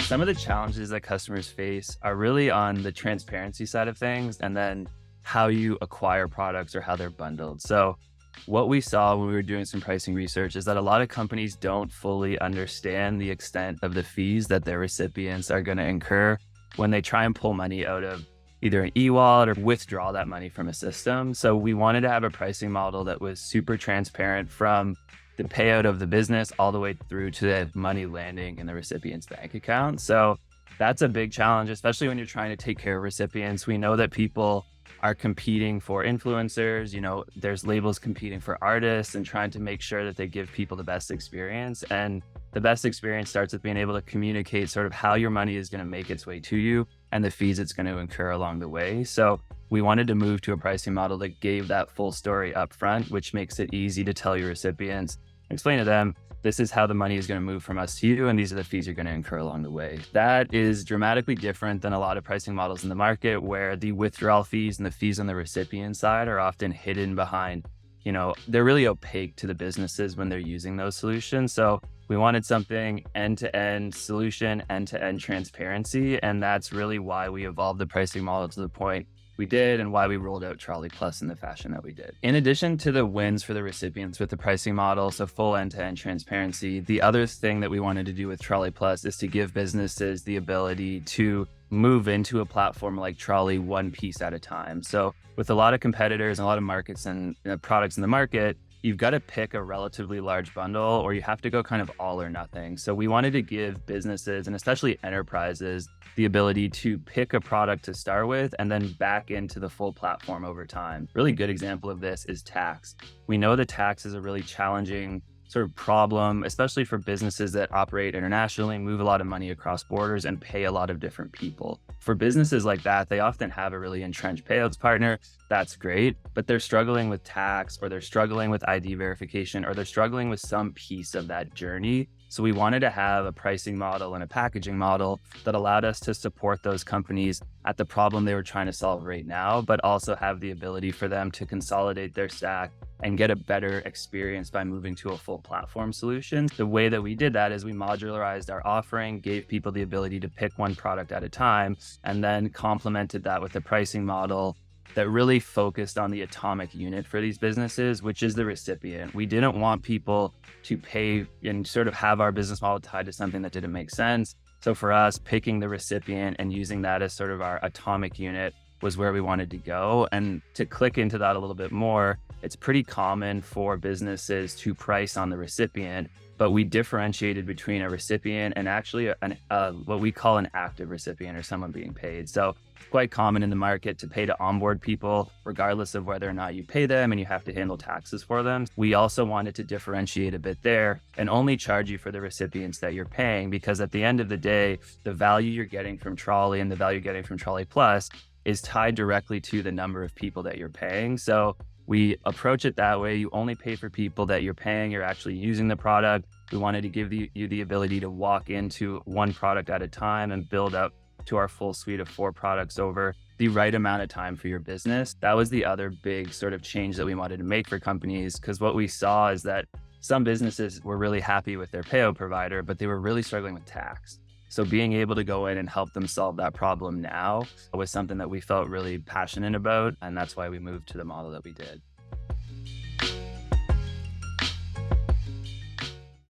Some of the challenges that customers face are really on the transparency side of things and then how you acquire products or how they're bundled. So, what we saw when we were doing some pricing research is that a lot of companies don't fully understand the extent of the fees that their recipients are going to incur when they try and pull money out of either an e-wallet or withdraw that money from a system. So, we wanted to have a pricing model that was super transparent from the payout of the business all the way through to the money landing in the recipient's bank account. So that's a big challenge, especially when you're trying to take care of recipients. We know that people are competing for influencers, there's labels competing for artists and trying to make sure that they give people the best experience. And the best experience starts with being able to communicate sort of how your money is going to make its way to you and the fees it's going to incur along the way. So we wanted to move to a pricing model that gave that full story up front, which makes it easy to tell your recipients, explain to them, this is how the money is going to move from us to you, and these are the fees you're going to incur along the way. That is dramatically different than a lot of pricing models in the market where the withdrawal fees and the fees on the recipient side are often hidden behind, they're really opaque to the businesses when they're using those solutions. So we wanted something end-to-end solution, end-to-end transparency, and that's really why we evolved the pricing model to the point we did and why we rolled out Trolley Plus in the fashion that we did. In addition to the wins for the recipients with the pricing model, so full end-to-end transparency, the other thing that we wanted to do with Trolley Plus is to give businesses the ability to move into a platform like Trolley one piece at a time. So with a lot of competitors and a lot of markets and products in the market, you've got to pick a relatively large bundle or you have to go kind of all or nothing. So we wanted to give businesses and especially enterprises the ability to pick a product to start with and then back into the full platform over time. Really good example of this is tax. We know that tax is a really challenging sort of problem, especially for businesses that operate internationally, move a lot of money across borders and pay a lot of different people. For businesses like that, they often have a really entrenched payouts partner. That's great, but they're struggling with tax or they're struggling with ID verification or they're struggling with some piece of that journey. So we wanted to have a pricing model and a packaging model that allowed us to support those companies at the problem they were trying to solve right now, but also have the ability for them to consolidate their stack and get a better experience by moving to a full platform solution. The way that we did that is we modularized our offering, gave people the ability to pick one product at a time, and then complemented that with a pricing model that really focused on the atomic unit for these businesses, which is the recipient. We didn't want people to pay and sort of have our business model tied to something that didn't make sense. So for us, picking the recipient and using that as sort of our atomic unit was where we wanted to go. And to click into that a little bit more, it's pretty common for businesses to price on the recipient, but we differentiated between a recipient and actually what we call an active recipient or someone being paid. So it's quite common in the market to pay to onboard people, regardless of whether or not you pay them and you have to handle taxes for them. We also wanted to differentiate a bit there and only charge you for the recipients that you're paying, because at the end of the day, the value you're getting from Trolley and the value you're getting from Trolley Plus is tied directly to the number of people that you're paying. So we approach it that way. You only pay for people that you're paying, you're actually using the product. We wanted to give you the ability to walk into one product at a time and build up to our full suite of 4 products over the right amount of time for your business. That was the other big sort of change that we wanted to make for companies, because what we saw is that some businesses were really happy with their payout provider, but they were really struggling with tax. So being able to go in and help them solve that problem now was something that we felt really passionate about. And that's why we moved to the model that we did.